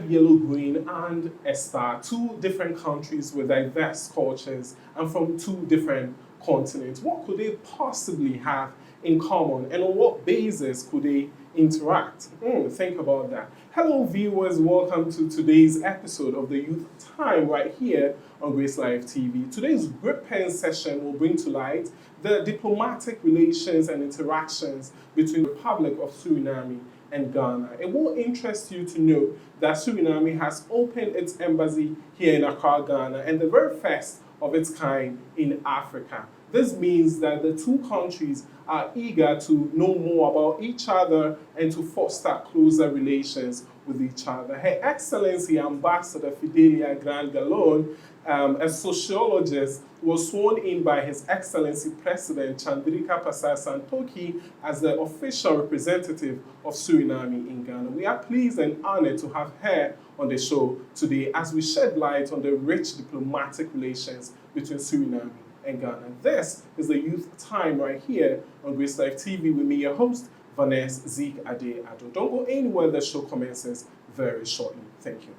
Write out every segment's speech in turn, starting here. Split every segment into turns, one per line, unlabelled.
yellow, green, and a star. Two different countries with diverse cultures and from two different continents. What could they possibly have in common, and on what basis could they interact? Think about that. Hello viewers, welcome to today's episode of the Youth Time right here on Grace Live TV. Today's grip pen session will bring to light the diplomatic relations and interactions between the Republic of Suriname and Ghana. It will interest you to know that Suriname has opened its embassy here in Accra, Ghana, and the very first of its kind in Africa. This means that the two countries are eager to know more about each other and to foster closer relations with each other. Her Excellency Ambassador Fidelia Graand-Galon, a sociologist, was sworn in by His Excellency President Chandrika Pasar Santoki as the official representative of Suriname in Ghana. We are pleased and honored to have her on the show today as we shed light on the rich diplomatic relations between Suriname and Ghana. This is the Youth Time right here on Grace Live TV with me, your host, Vanessa Zeke Ade Ado. Don't go anywhere, the show commences very shortly. Thank you.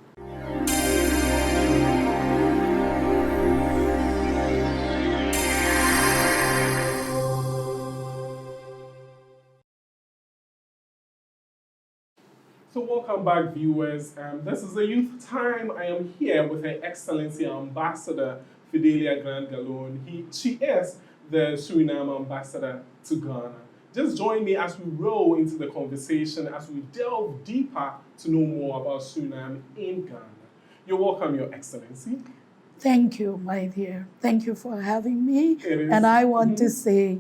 So welcome back, viewers. This is the Youth Time. I am here with Her Excellency Ambassador Fidelia Graand-Galon. She is the Suriname Ambassador to Ghana. Just join me as we roll into the conversation, as we delve deeper to know more about Suriname in Ghana. You're welcome, Your Excellency.
Thank you, my dear. Thank you for having me. And I want to say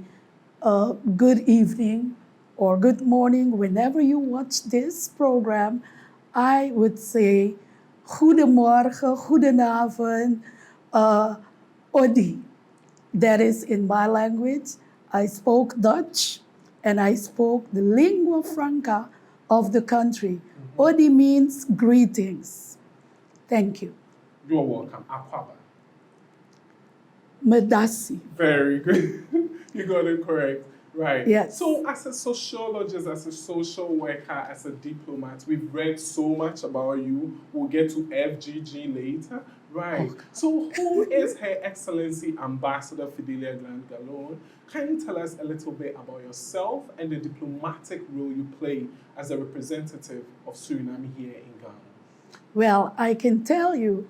good evening or good morning whenever you watch this program. I would say goedemorgen, goedenavond, Odi. That is in my language. I spoke Dutch and I spoke the lingua franca of the country. Odi means greetings. Thank you.
You're welcome. Akwaba.
Medasi.
Very good. You got it correct. Right.
Yes.
So as a sociologist, as a social worker, as a diplomat, we've read so much about you. We'll get to FGG later. Right. Okay. So who is Her Excellency Ambassador Fidelia Graand-Galon? Can you tell us a little bit about yourself and the diplomatic role you play as a representative of Suriname here in Ghana?
Well, I can tell you,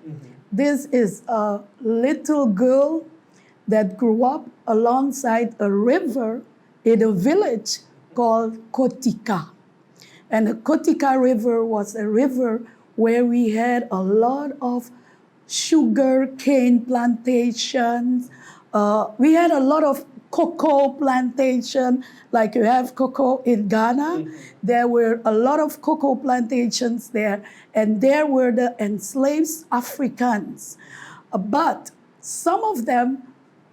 this is a little girl that grew up alongside a river in a village called Kotika. And the Kotika River was a river where we had a lot of sugar cane plantations. We had a lot of cocoa plantation, like you have cocoa in Ghana. There were a lot of cocoa plantations there, and there were the enslaved Africans. But some of them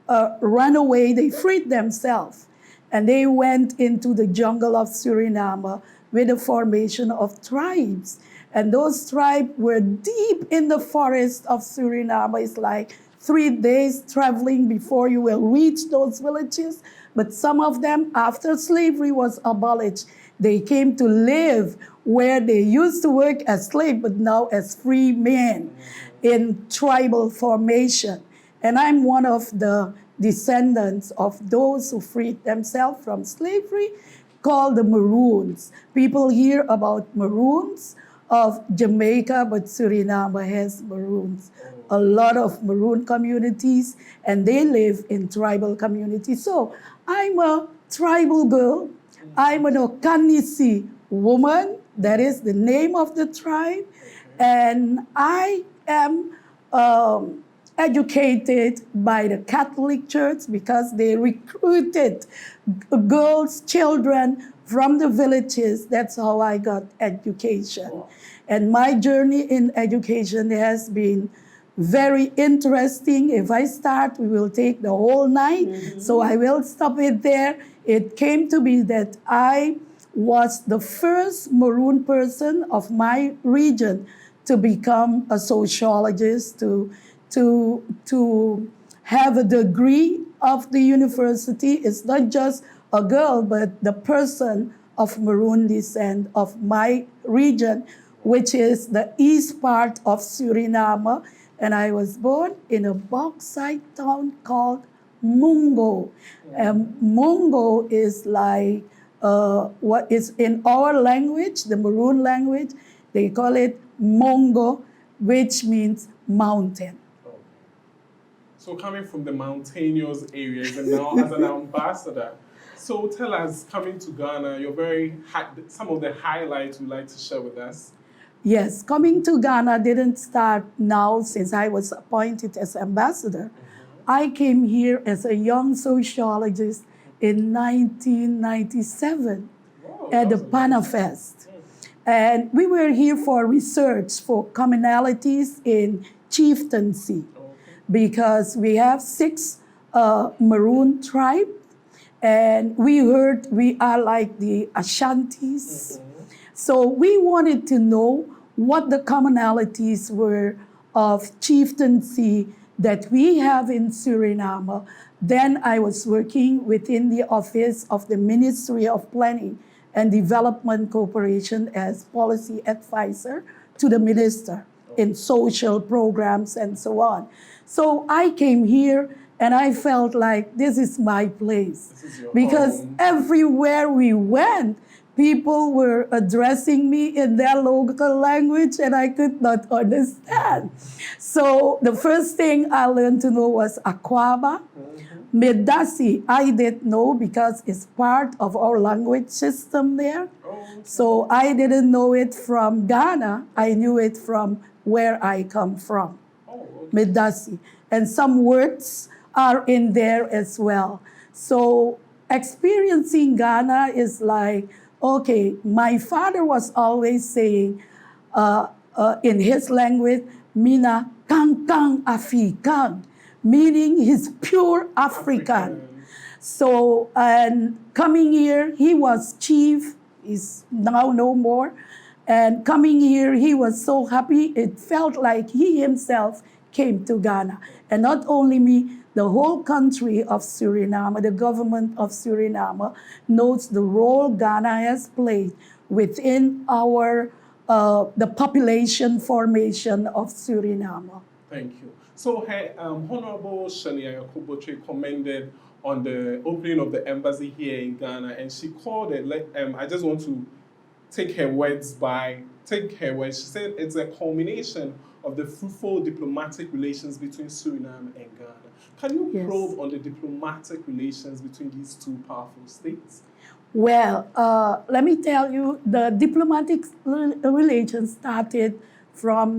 ran away, they freed themselves, and they went into the jungle of Suriname with the formation of tribes. And those tribes were deep in the forest of Suriname. It's like 3 days traveling before you will reach those villages. But some of them, after slavery was abolished, they came to live where they used to work as slaves, but now as free men in tribal formation. And I'm one of the descendants of those who freed themselves from slavery, called the Maroons. People hear about Maroons of Jamaica, but Suriname has Maroons. A lot of Maroon communities, and they live in tribal communities. So I'm a tribal girl. I'm an Okanisi woman. That is the name of the tribe. And I am educated by the Catholic Church because they recruited girls, children from the villages. That's how I got education. Wow. And my journey in education has been very interesting. If I start, we will take the whole night. So I will stop it there. It came to be that I was the first Maroon person of my region to become a sociologist, to have a degree of the university. It's not just a girl, but the person of Maroon descent of my region which is the east part of Suriname. And I was born in a bauxite town called Mungo. Mungo is like what is in our language, the Maroon language, they call it Mongo, which means mountain.
Okay. So coming from the mountainous areas and now as an ambassador, so tell us, coming to Ghana, some of the highlights you'd like to share with us.
Yes, coming to Ghana didn't start now since I was appointed as ambassador. I came here as a young sociologist in 1997 at the Panafest. And we were here for research for commonalities in chieftaincy because we have 6 Maroon tribes. And we heard we are like the Ashantis. So we wanted to know what the commonalities were of chieftaincy that we have in Suriname. Then I was working within the office of the Ministry of Planning and Development Corporation as policy advisor to the minister in social programs and so on. So I came here and I felt like this is my place because
home.
Everywhere we went, people were addressing me in their local language and I could not understand. So the first thing I learned to know was Akwaba. Medasi, I didn't know because it's part of our language system there. So I didn't know it from Ghana. I knew it from where I come from. Medasi. And some words are in there as well. So experiencing Ghana is like, okay, my father was always saying in his language, Mina kang kang Afrikaan, meaning he's pure African. So, and coming here, he was chief, he's now no more. And coming here, he was so happy, it felt like he himself came to Ghana. And not only me, the whole country of Suriname, the government of Suriname, knows the role Ghana has played within our the population formation of Suriname.
Thank you. So, Honorable Shirley Ayakobotre commented on the opening of the embassy here in Ghana, and she called it, I just want to take her words. She said it's a culmination of the fruitful diplomatic relations between Suriname and Ghana. Can you probe on the diplomatic relations between these 2 powerful states?
Well, let me tell you, the diplomatic relations started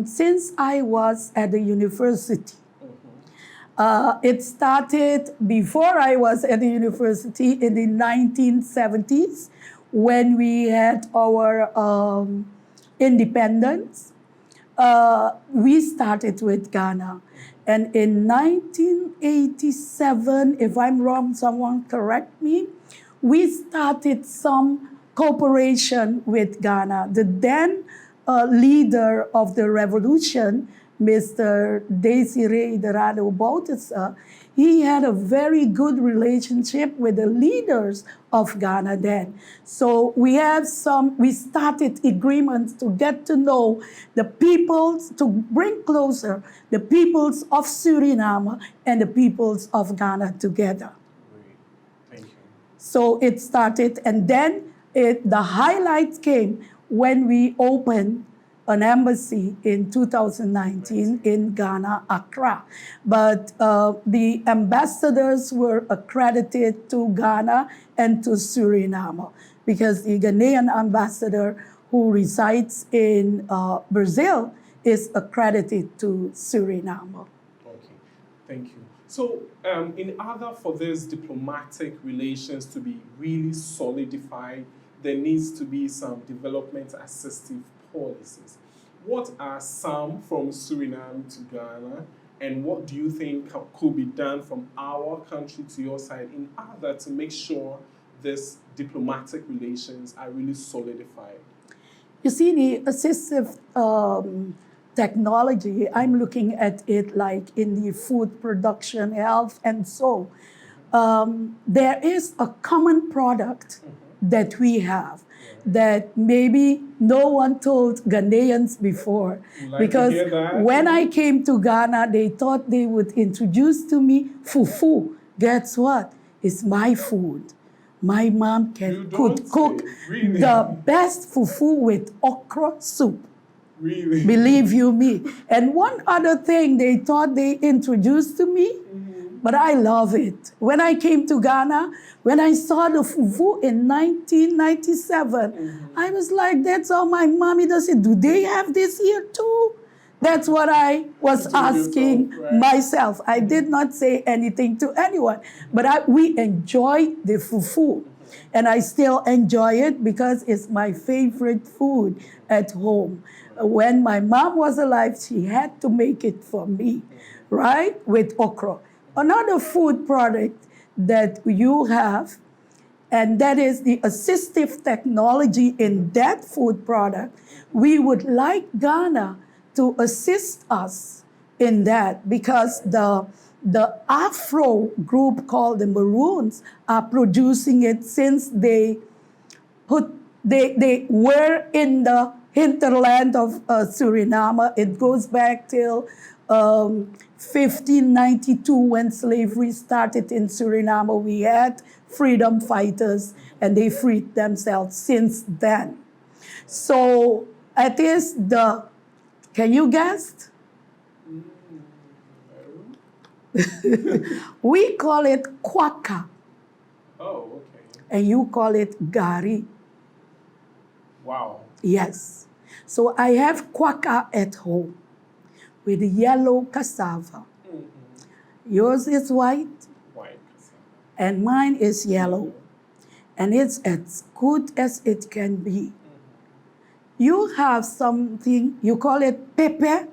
since I was at the university. It started before I was at the university in the 1970s when we had our independence. We started with Ghana. And in 1987, if I'm wrong, someone correct me, we started some cooperation with Ghana. The then leader of the revolution, Mr. Desiree Dorado Bouterse, he had a very good relationship with the leaders of Ghana then. So we started agreements to get to know the peoples, to bring closer the peoples of Suriname and the peoples of Ghana together.
Great. Thank you.
So it started, and then the highlights came when we opened an embassy in 2019 in Ghana, Accra. But the ambassadors were accredited to Ghana and to Suriname because the Ghanaian ambassador who resides in Brazil is accredited to Suriname.
Okay, thank you. So in order for these diplomatic relations to be really solidified, there needs to be some development assistive policies. What are some from Suriname to Ghana, and what do you think could be done from our country to your side in order to make sure these diplomatic relations are really solidified?
You see, the assistive technology, I'm looking at it like in the food production, health, and so. There is a common product that we have. that maybe no one told Ghanaians before.
Would like to
Because
hear that.
when I came to Ghana, they thought they would introduce to me fufu. Guess what? It's my food. My mom could cook
Really?
the best fufu with okra soup.
Really?
Believe you me. And one other thing they thought they introduced to me, but I love it. When I came to Ghana, when I saw the fufu in 1997, I was like, that's how my mommy does it. Do they have this here too? That's what I was asking myself. I did not say anything to anyone, but we enjoyed the fufu. And I still enjoy it because it's my favorite food at home. When my mom was alive, she had to make it for me, right? With okra. Another food product that you have, and that is the assistive technology in that food product, we would like Ghana to assist us in that because the Afro group called the Maroons are producing it since they were in the hinterland of Suriname. It goes back till 1592 when slavery started in Suriname. We had freedom fighters and they freed themselves since then. So it is can you guess? We call it kwaka.
Oh, okay.
And you call it gari.
Wow.
Yes. So I have kwaka at home with yellow cassava. Yours is white.
White.
And mine is yellow. And it's as good as it can be. You have something, you call it pepe.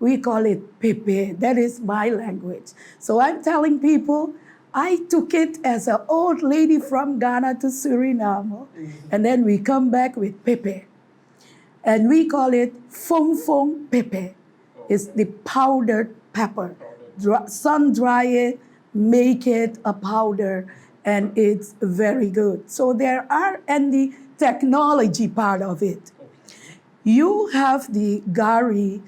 We call it pepe. That is my language. So I'm telling people, I took it as an old lady from Ghana to Suriname. And then we come back with pepe. And we call it fong fong pepe. It's the powdered pepper. Sun dry it, make it a powder, and it's very good. So there are, and the technology part of it. You have the gari,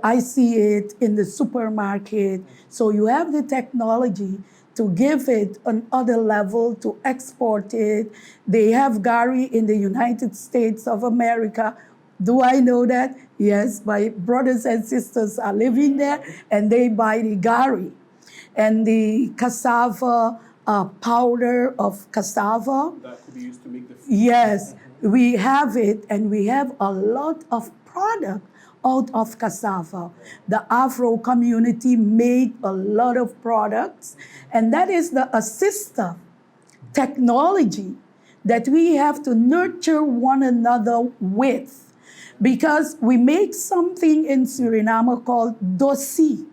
I see it in the supermarket. So you have the technology to give it another level, to export it. They have gari in the United States of America. Do I know that? Yes, my brothers and sisters are living there and they buy the gari. And the cassava, powder of cassava.
That could be used to make the food.
Yes, we have it and we have a lot of product out of cassava. The Afro community made a lot of products, and that is the assistive technology that we have to nurture one another with. Because we make something in Suriname called dosi.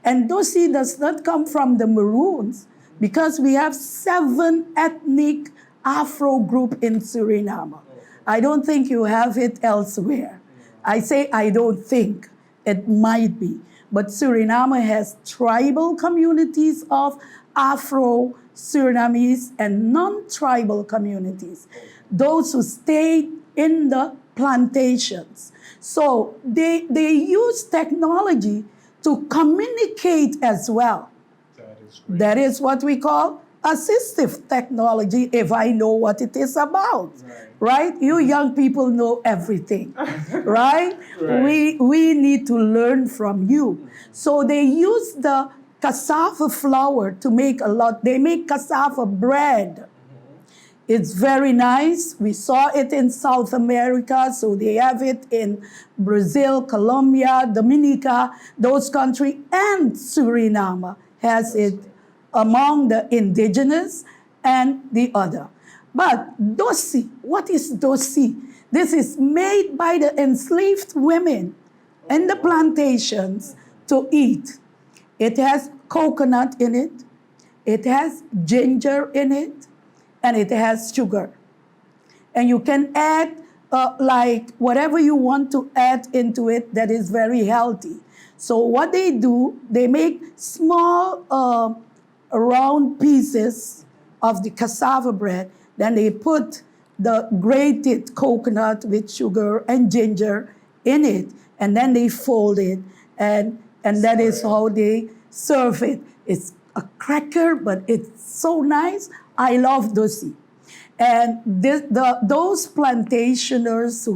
And dosi does not come from the Maroons because we have 7 ethnic Afro group in Suriname. I don't think you have it elsewhere. I say I don't think. It might be. But Suriname has tribal communities of Afro Surinamese and non-tribal communities. Those who stayed in the plantations. So they use technology to communicate as well.
That is great.
That is what we call assistive technology, if I know what it is about. Right? You young people know everything. Right? We need to learn from you. So they use the cassava flour to make a lot. They make cassava bread. It's very nice. We saw it in South America, so they have it in Brazil, Colombia, Dominica, those countries, and Suriname has it among the indigenous and the other. But dosi, what is dosi? This is made by the enslaved women in the plantations to eat. It has coconut in it. It has ginger in it. And it has sugar. And you can add like whatever you want to add into it that is very healthy. So what they do, they make small round pieces of the cassava bread. Then they put the grated coconut with sugar and ginger in it, and then they fold it, and that is how they serve it. It's a cracker, but it's so nice. I love dosi. And those plantationers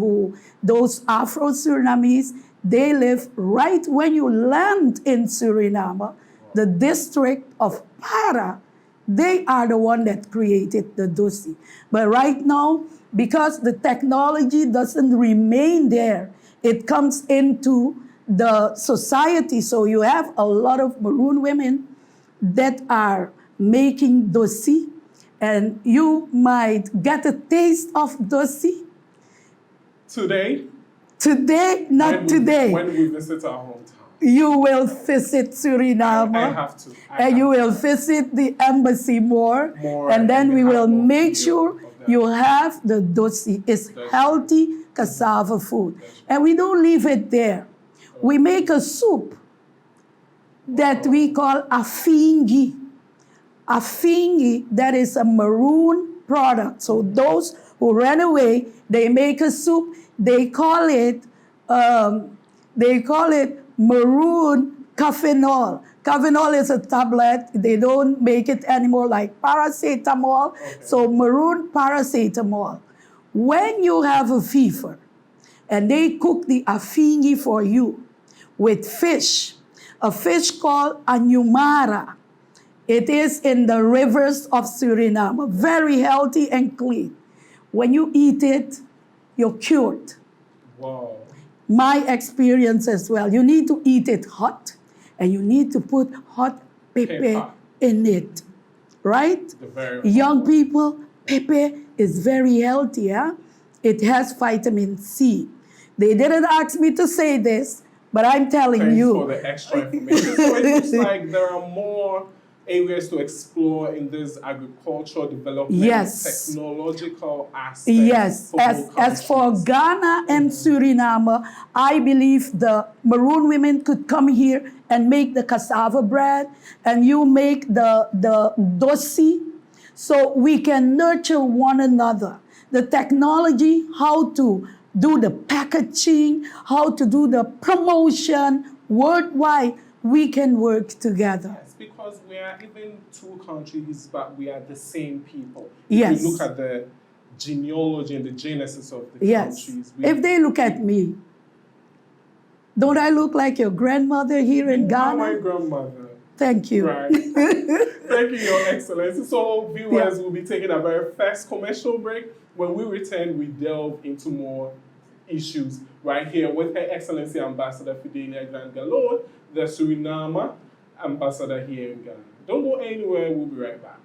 those Afro-Surinamese, they live right when you land in Suriname, the district of Para. They are the one that created the dosi. But right now, because the technology doesn't remain there, it comes into the society. So you have a lot of Maroon women that are making dosi, and you might get a taste of dosi.
Today?
Today, not today.
When we visit our hometown.
You will visit Suriname.
I have to.
And you will visit the embassy more. And then we will make sure you have the dosi. It's healthy cassava food. And we don't leave it there. We make a soup that we call afingi. Afingi, that is a Maroon product. So those who ran away, they make a soup. They call it Maroon Cafenol. Cafenol is a tablet. They don't make it anymore like paracetamol. Okay. So Maroon paracetamol. When you have a fever and they cook the afingi for you with fish, a fish called anyumara. It is in the rivers of Suriname, very healthy and clean. When you eat it, you're cured.
Wow.
My experience as well. You need to eat it hot, and you need to put hot pepper in it, right? Young people, pepper is very healthy. Huh? It has vitamin C. They didn't ask me to say this, but I'm telling you.
Thanks for the extra information. So it looks like there are more areas to explore in this agricultural development, technological aspect.
Yes, as for Ghana and Suriname, I believe the Maroon women could come here and make the cassava bread, and you make the dosi, so we can nurture one another. The technology, how to do the packaging, how to do the promotion worldwide, we can work together.
Yes, because we are even two countries, but we are the same people.
Yes.
If you look at the genealogy and the genesis of the countries.
If they look at me, don't I look like your grandmother here in Ghana?
My grandmother.
Thank you.
Right. Thank you, Your Excellency. So viewers will be taking a very fast commercial break. When we return, we delve into more issues right here with Her Excellency Ambassador Fidelia Graand-Galon, the Suriname Ambassador here in Ghana. Don't go anywhere, we'll be right back.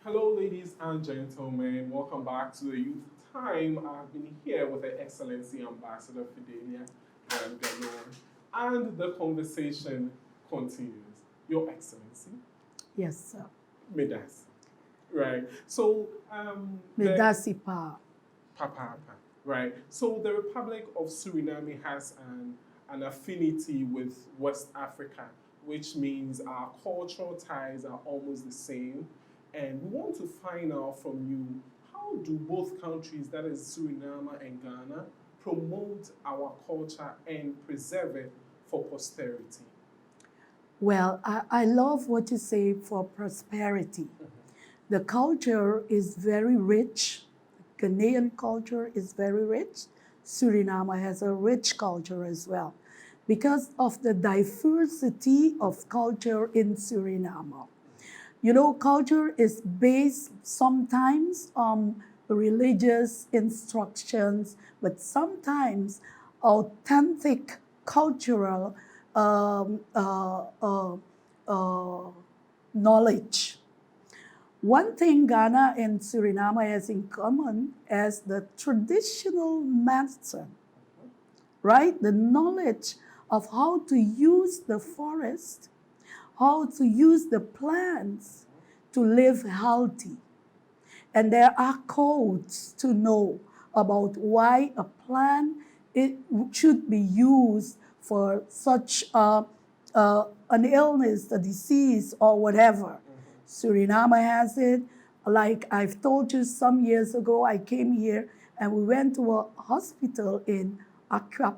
Hello, ladies and gentlemen. Welcome back to the Youth Time. I've been here with Her Excellency Ambassador Fidelia Graand-Galon, and the conversation continues. Your Excellency.
Yes, sir.
Medasi. Right. So,
Medasi pa.
Papa. Right. So, the Republic of Suriname has an affinity with West Africa, which means our cultural ties are almost the same. And we want to find out from you, how do both countries, that is Suriname and Ghana, promote our culture and preserve it for posterity?
Well, I love what you say for prosperity. The culture is very rich. Ghanaian culture is very rich. Suriname has a rich culture as well because of the diversity of culture in Suriname. You know, culture is based sometimes on religious instructions, but sometimes authentic cultural knowledge. One thing Ghana and Suriname has in common is the traditional medicine, right? The knowledge of how to use the forest, how to use the plants to live healthy. And there are codes to know about why a plant it should be used for such an illness, a disease, or whatever. Suriname has it. Like I've told you some years ago, I came here and we went to a hospital in Accra.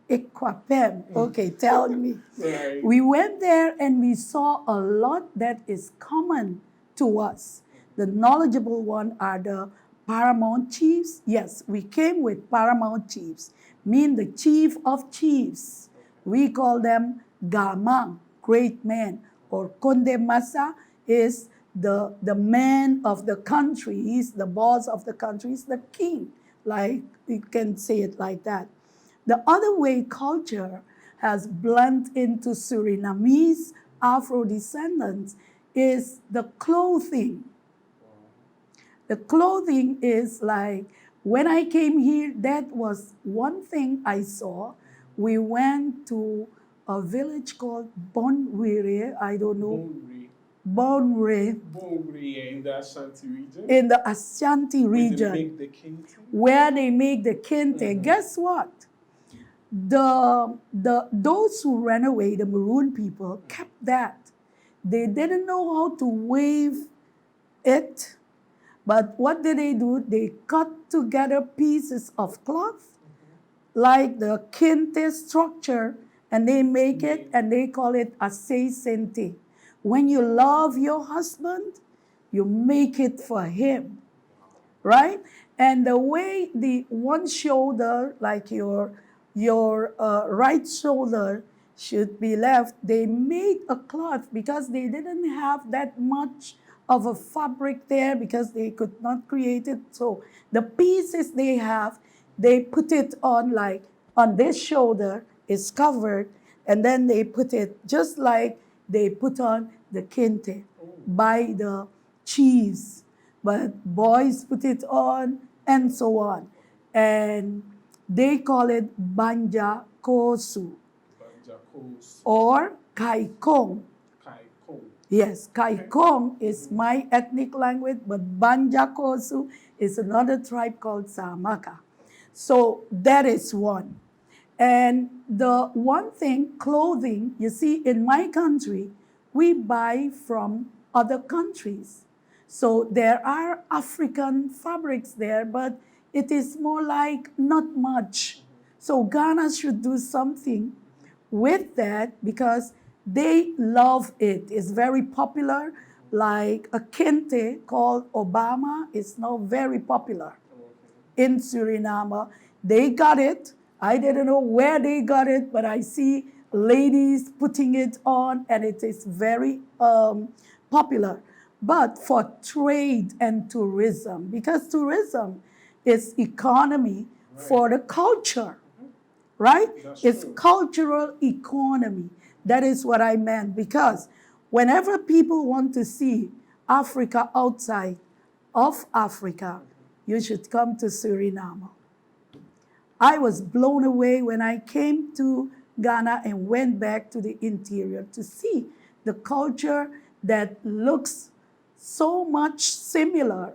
Equapem. Okay, tell me.
Right.
We went there and we saw a lot that is common to us. The knowledgeable one are the paramount chiefs. Yes, we came with paramount chiefs, mean the chief of chiefs. We call them Gamang, great man, or Konde Masa is the man of the country. He's the boss of the country. He's the king. Like, you can say it like that. The other way culture has blended into Surinamese Afro-descendants is the clothing. The clothing is like, when I came here, that was one thing I saw. We went to a village called Bonwire, I don't know. Bonwire.
Bonwire in the Ashanti region.
In the Ashanti region.
Where they make the kente.
Where they make the kente. Guess what? Those who ran away, the maroon people, kept that. They didn't know how to weave it, but what did they do? They cut together pieces of cloth, like the kente structure, and they make it, and they call it a seisente. When you love your husband, you make it for him, right? And the way the one shoulder, like your right shoulder should be left, they made a cloth because they didn't have that much of a fabric there because they could not create it. So the pieces they have, they put it on, like on this shoulder is covered, and then they put it just like they put on the kente by the chiefs. But boys put it on and so on. And they call it banja kosu or kaikong. Yes, kaikong is my ethnic language, but banja kosu is another tribe called Samaka. So that is one. And the one thing, clothing, you see, in my country, we buy from other countries. So there are African fabrics there, but it is more like not much. So Ghana should do something with that because they love it. It's very popular. Like a kente called Obama is now very popular in Suriname. They got it. I didn't know where they got it, but I see ladies putting it on, and it is very popular. But for trade and tourism, because tourism is economy for the culture, right? It's cultural economy. That is what I meant, because whenever people want to see Africa outside of Africa, you should come to Suriname. I was blown away when I came to Ghana and went back to the interior to see the culture that looks so much similar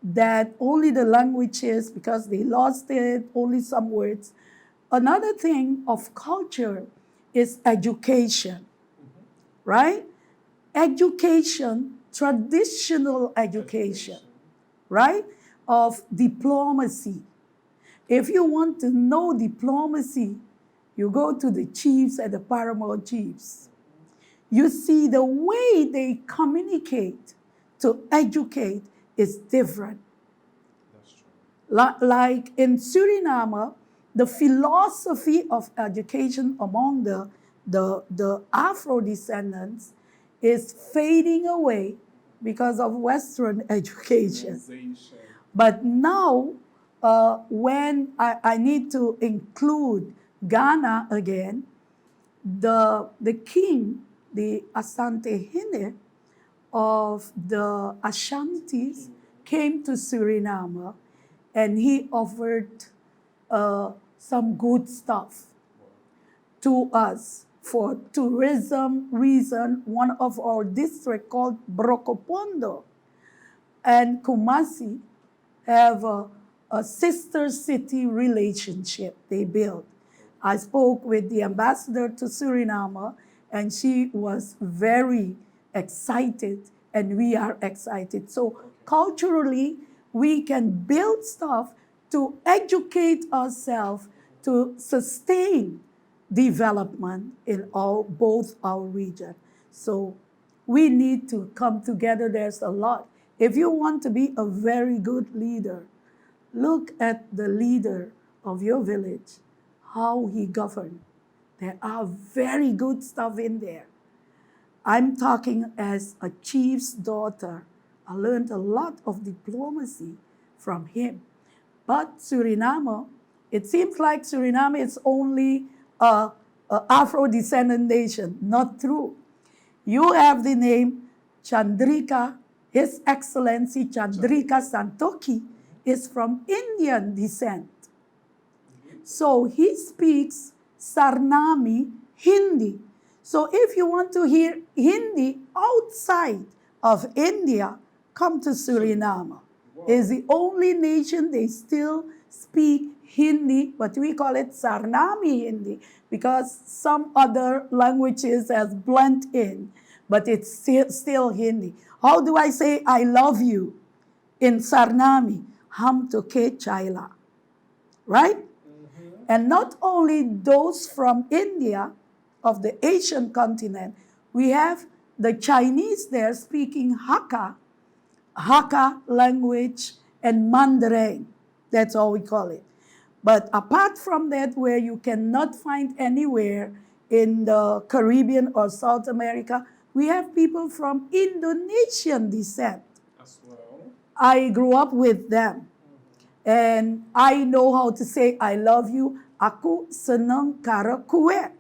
that only the languages, because they lost it, only some words. Another thing of culture is education, right? Education, traditional education, right? Of diplomacy. If you want to know diplomacy, you go to the chiefs and the paramount chiefs. You see the way they communicate to educate is different.
That's true.
Like in Suriname, the philosophy of education among the Afro-descendants is fading away because of Western education. But now, when I need to include Ghana again, the king, the Asante Hine of the Ashantis, came to Suriname, and he offered some good stuff to us for tourism reason, one of our districts called Brokopondo and Kumasi have a sister city relationship they built. I spoke with the ambassador to Suriname, and she was very excited, and we are excited. So culturally, we can build stuff to educate ourselves to sustain development in both our region. So we need to come together. There's a lot. If you want to be a very good leader, look at the leader of your village, how he governed. There are very good stuff in there. I'm talking as a chief's daughter. I learned a lot of diplomacy from him. But Suriname, it seems like Suriname is only a Afro-descendant nation. Not true. You have the name Chandrika. His Excellency Chandrika Santokhi is from Indian descent. So he speaks Suriname Hindi. So if you want to hear Hindi outside of India, come to Suriname. Wow. It's the only nation they still speak Hindi, but we call it Suriname Hindi because some other languages has blend in, but it's still Hindi. How do I say I love you in Suriname? Ham toke chaila, right? Mm-hmm. And not only those from India, of the Asian continent, we have the Chinese there speaking Hakka language, and Mandarin. That's all we call it. But apart from that, where you cannot find anywhere in the Caribbean or South America, we have people from Indonesian descent.
As well.
I grew up with them. And I know how to say, I love you. Aku senang karo kue.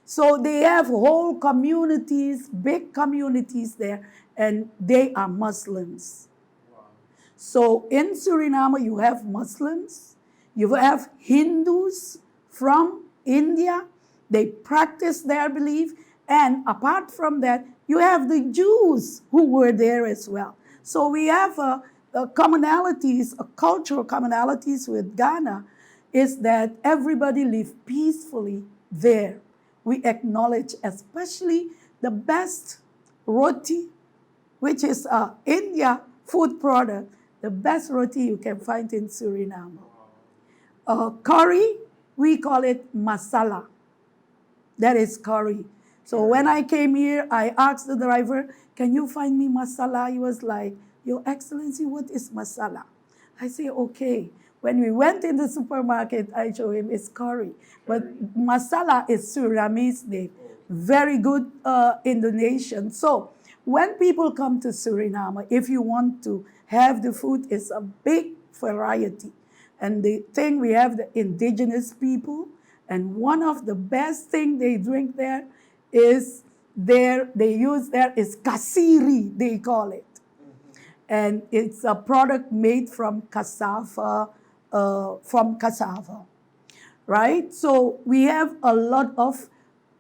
So they have whole communities, big communities there, and they are Muslims. Wow. So in Suriname, you have Muslims, you have Hindus from India, they practice their belief, and apart from that, you have the Jews who were there as well. So we have commonalities, cultural commonalities with Ghana, is that everybody live peacefully there. We acknowledge especially the best roti, which is India food product, the best roti you can find in Suriname. Curry, we call it masala. That is curry. So when I came here, I asked the driver, can you find me masala? He was like, Your Excellency, what is masala? I say, okay. When we went in the supermarket, I showed him it's curry. But masala is Surinamese name. Very good Indonesian. So when people come to Suriname, if you want to have the food, it's a big variety. And the thing, we have the indigenous people. And one of the best thing they drink there is they use there is kasiri, they call it. And it's a product made from cassava, right? So we have a lot of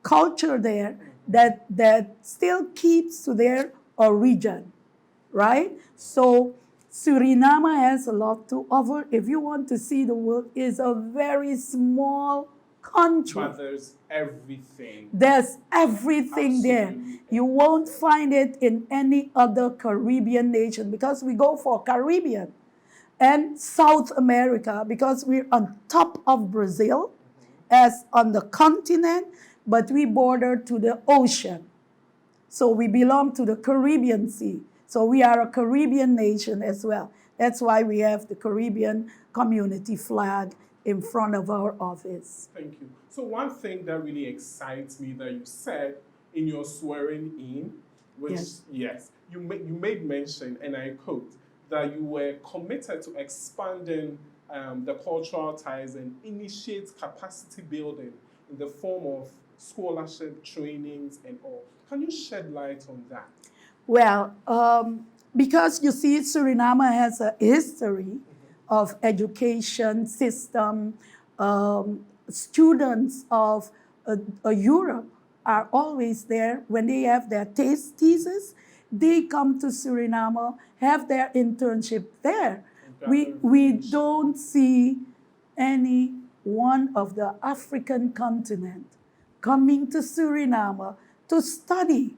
culture there that still keeps to their origin, right? So Suriname has a lot to offer. If you want to see the world, it's a very small country.
But there's everything.
There's everything
Absolutely.
There. You won't find it in any other Caribbean nation because we go for Caribbean. And South America, because we're on top of Brazil, as on the continent, but we border to the ocean. So we belong to the Caribbean Sea. So we are a Caribbean nation as well. That's why we have the Caribbean community flag in front of our office.
Thank you. So one thing that really excites me that you said in your swearing in, which, yes you made mention, and I quote, that you were committed to expanding the cultural ties and initiate capacity building in the form of scholarship, trainings, and all. Can you shed light on that?
Well, because you see, Suriname has a history of education system, students of Europe are always there. When they have their thesis, they come to Suriname, have their internship there. We don't see any one of the African continent coming to Suriname to study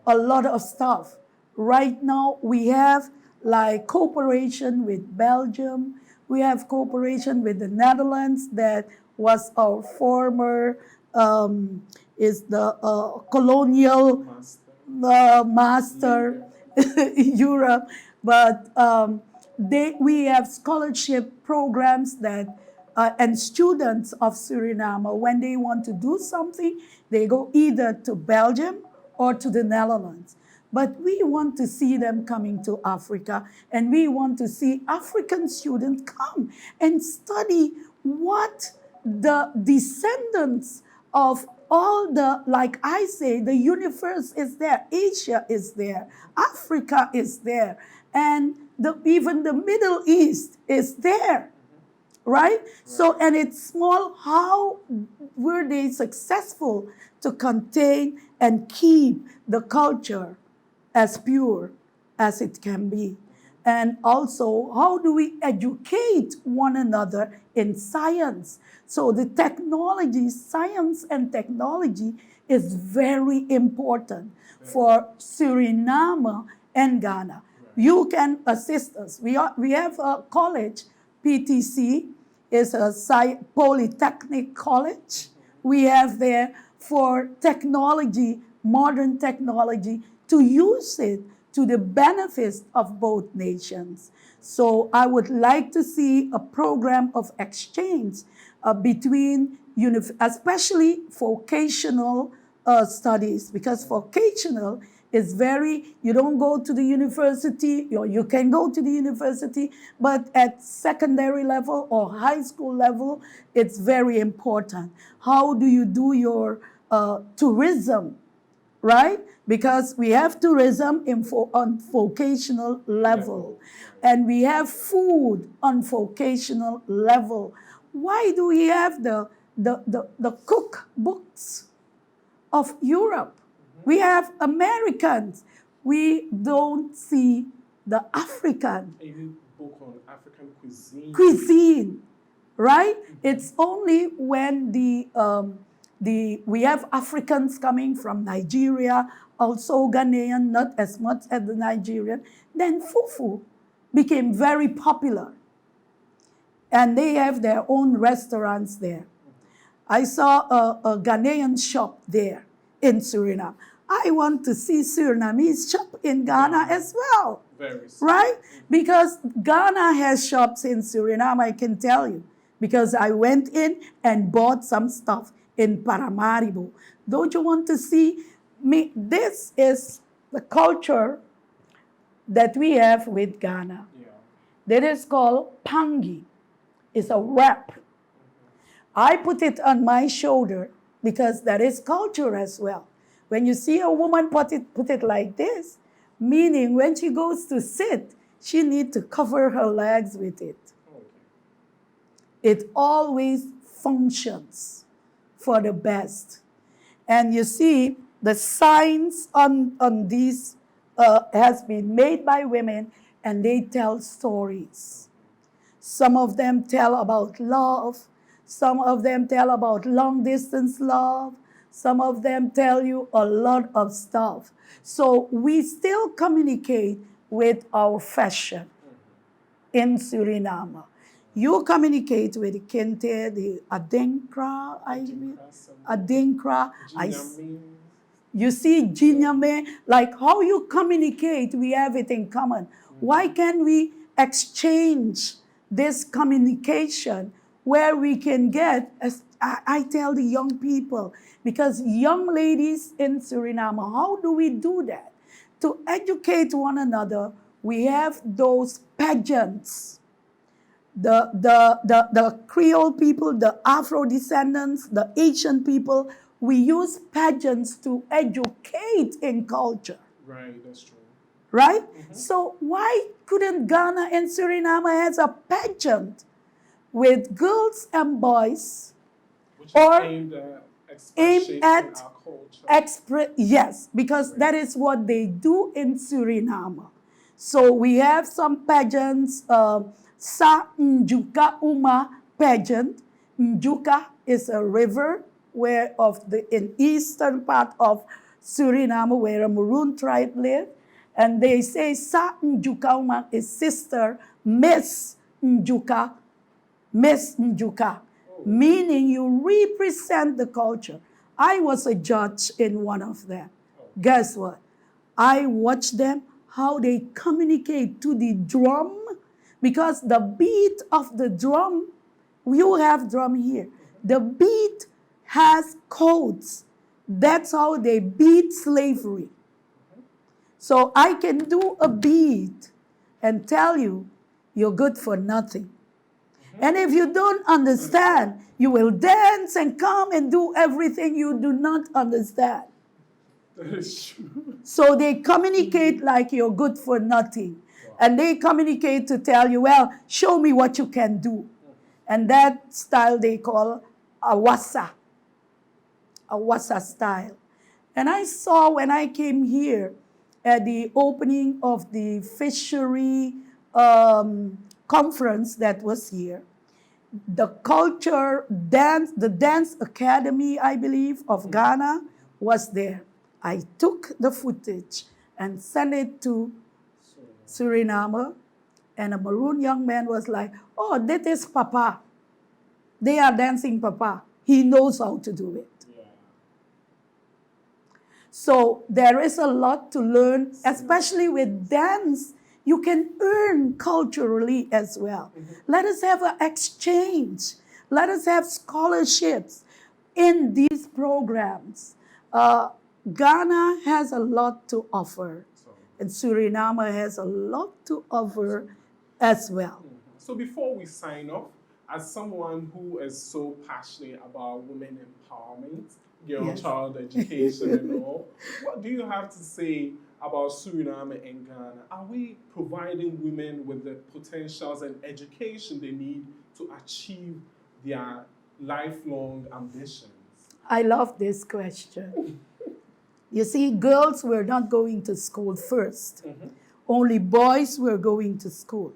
a lot of stuff. Right now, we have like cooperation with Belgium. We have cooperation with the Netherlands that was our former is the colonial master Europe, but we have scholarship programs that and students of Suriname, when they want to do something, they go either to Belgium or to the Netherlands. But we want to see them coming to Africa, and we want to see African students come and study what the descendants of all the, like I say, the universe is there, Asia is there, Africa is there, and even the Middle East is there, right? So, and it's small, how were they successful to contain and keep the culture as pure as it can be? And also, how do we educate one another in science? So the technology, science and technology is very important for Suriname and Ghana. You can assist us. We have a college, PTC, is a polytechnic college. We have there for technology, modern technology, to use it to the benefits of both nations. So I would like to see a program of exchange between, especially vocational studies, because vocational is you don't go to the university, you can go to the university, but at secondary level or high school level, it's very important. How do you do your tourism, right? Because we have tourism on vocational level, and we have food on vocational level. Why do we have the cookbooks of Europe? We have Americans. We don't see the African.
A book on African cuisine.
Cuisine, right? It's only when we have Africans coming from Nigeria, also Ghanaian, not as much as the Nigerian. Then fufu became very popular. And they have their own restaurants there. I saw a Ghanaian shop there in Suriname. I want to see Surinamese shop in Ghana as well. Right? Because Ghana has shops in Suriname, I can tell you. Because I went in and bought some stuff in Paramaribo. Don't you want to see me? This is the culture that we have with Ghana. That is called pangi. It's a wrap. I put it on my shoulder because that is culture as well. When you see a woman put it like this, meaning when she goes to sit, she needs to cover her legs with it. It always functions for the best. And you see, the signs on these has been made by women, and they tell stories. Some of them tell about love. Some of them tell about long-distance love. Some of them tell you a lot of stuff. So we still communicate with our fashion in Suriname. You communicate with Kente, the Adinkra, you see Jinyame, like how you communicate, we have it in common. Why can't we exchange this communication where we can get, as I tell the young people, because young ladies in Suriname, how do we do that? To educate one another, we have those pageants. The Creole people, the Afro descendants, the Asian people, we use pageants to educate in culture.
Right, that's true.
Right? So why couldn't Ghana and Suriname have a pageant with girls and boys
Which is
or
aimed at
aimed
shaping
at
our culture.
yes, because that is what they do in Suriname. So we have some pageants, Sa Njuka Uma pageant. Njuka is a river where in eastern part of Suriname where a Maroon tribe live. And they say Sa Njuka Uma is sister Miss Njuka, Miss Njuka, meaning you represent the culture. I was a judge in one of them. Guess what? I watched them, how they communicate to the drum, because the beat of the drum, you have drum here. The beat has codes. That's how they beat slavery. So I can do a beat and tell you, you're good for nothing. And if you don't understand, you will dance and come and do everything you do not understand.
That is true.
So they communicate like you're good for nothing. And they communicate to tell you, well, show me what you can do. And that style they call Awasa. Awasa style. And I saw when I came here at the opening of the fishery conference that was here, the culture dance, the Dance Academy, I believe, of Ghana was there. I took the footage and sent it to Suriname, and a Maroon young man was like, oh, that is Papa. They are dancing Papa. He knows how to do it. Yeah. So there is a lot to learn, especially with dance. You can earn culturally as well. Let us have an exchange. Let us have scholarships in these programs. Ghana has a lot to offer, and Suriname has a lot to offer as well.
So before we sign off, as someone who is so passionate about women empowerment, girl child education and all, what do you have to say about Suriname and Ghana? Are we providing women with the potentials and education they need to achieve their lifelong ambitions?
I love this question. You see, girls were not going to school first. Only boys were going to school.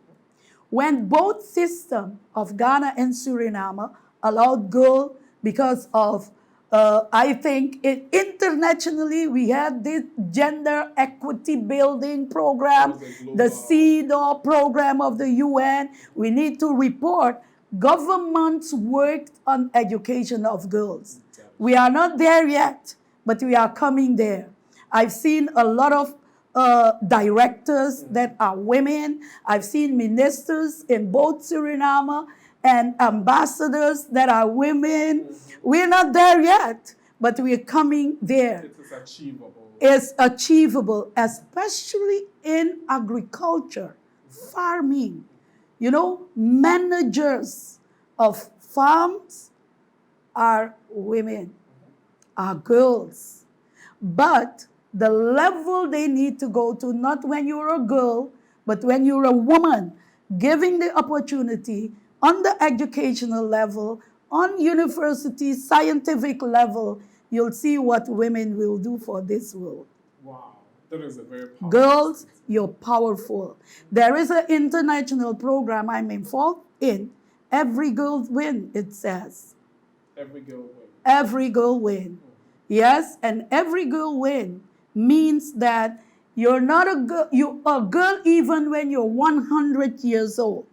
When both systems of Ghana and Suriname allowed girls because of I think internationally we had this gender equity building program, the CEDAW program of the UN. We need to report governments worked on education of girls. We are not there yet, but we are coming there. I've seen a lot of directors that are women. I've seen ministers in both Suriname and ambassadors that are women. We're not there yet, but we're coming there.
It is achievable.
It's achievable, especially in agriculture, farming. You know, managers of farms are women, are girls. But the level they need to go to, not when you're a girl, but when you're a woman, giving the opportunity on the educational level, on university, scientific level, you'll see what women will do for this world.
Wow, that is a very powerful
Girls,
statement.
you're powerful. There is an international program I'm involved in. Every girl win, it says.
Every girl win.
Every girl win. Yes, and every girl win means that you're not a girl, you're a girl even when you're 100 years old.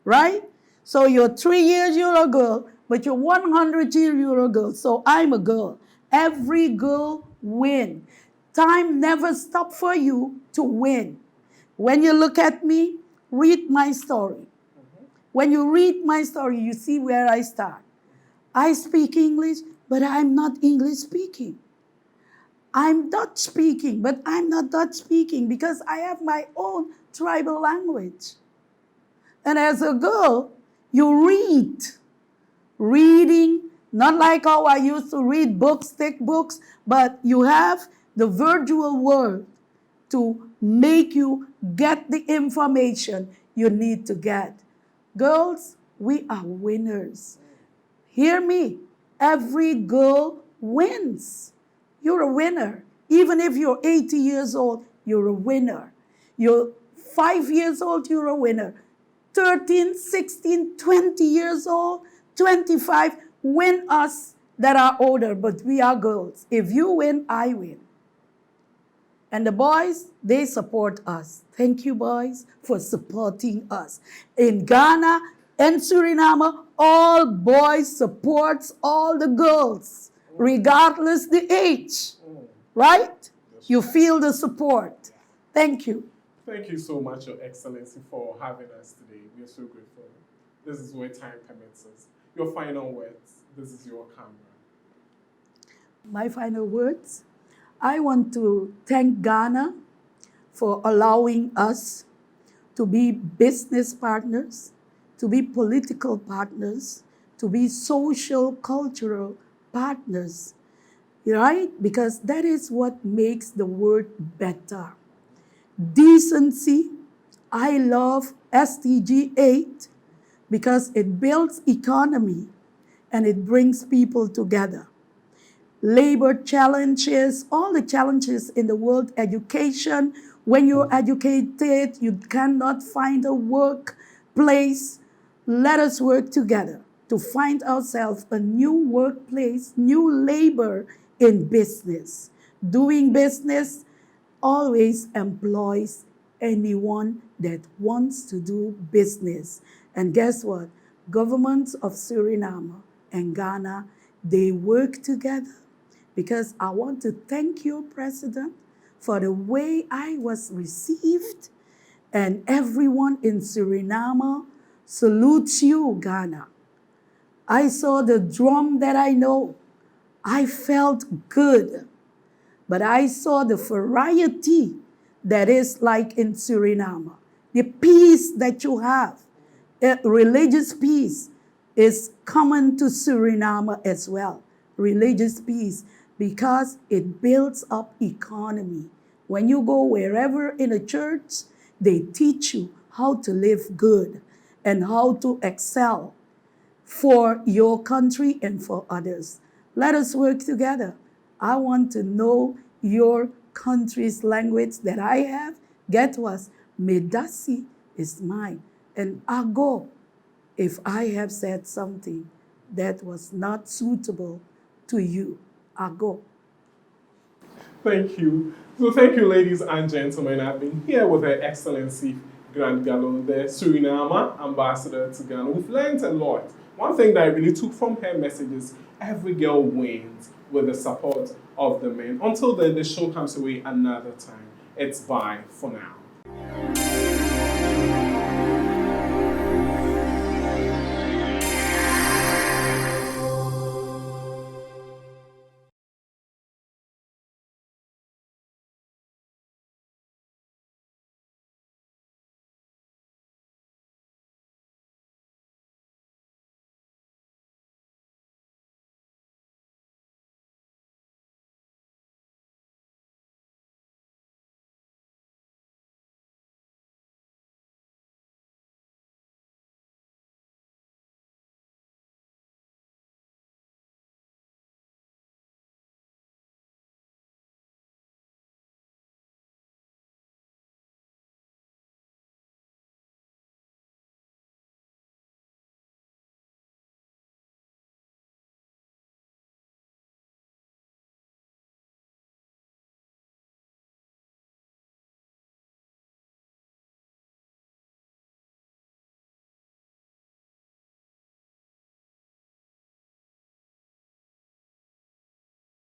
Right? So you're 3 years, you're a girl, but you're 100 years, you're a girl. So I'm a girl. Every girl win. Time never stopped for you to win. When you look at me, read my story. When you read my story, you see where I start. I speak English, but I'm not English speaking. I'm Dutch speaking, but I'm not Dutch speaking because I have my own tribal language. And as a girl, you read. Reading, not like how I used to read books, thick books, but you have the virtual world to make you get the information you need to get. Girls, we are winners. Hear me. Every girl wins. You're a winner. Even if you're 80 years old, you're a winner. You're 5 years old, you're a winner. 13, 16, 20 years old, 25, win us that are older, but we are girls. If you win, I win. And the boys, they support us. Thank you, boys, for supporting us. In Ghana and Suriname, all boys supports all the girls, regardless the age. Right? You feel the support. Thank you.
Thank you so much, Your Excellency, for having us today. We are so grateful. This is where time permits us. Your final words. This is your camera.
My final words. I want to thank Ghana for allowing us to be business partners, to be political partners, to be social, cultural partners, right? Because that is what makes the world better. Decency. I love SDG 8 because it builds economy and it brings people together. Labor challenges, all the challenges in the world, education. When you're educated, you cannot find a workplace. Let us work together to find ourselves a new workplace, new labor in business. Doing business always employs anyone that wants to do business. And guess what? Governments of Suriname and Ghana, they work together. Because I want to thank your president for the way I was received. And everyone in Suriname salutes you, Ghana. I saw the drum that I know. I felt good. But I saw the variety that is like in Suriname. The peace that you have, religious peace, is common to Suriname as well. Religious peace, because it builds up economy. When you go wherever in a church, they teach you how to live good and how to excel for your country and for others. Let us work together. I want to know your country's language that I have. Get was Medasi is mine. And Ago, if I have said something that was not suitable to you, Ago.
Thank you. So thank you, ladies and gentlemen. I've been here with Her Excellency Graand-Galon, the Suriname Ambassador to Ghana. We've learned a lot. One thing that I really took from her message is every girl wins with the support of the men. Until then, the show comes away another time. It's bye for now.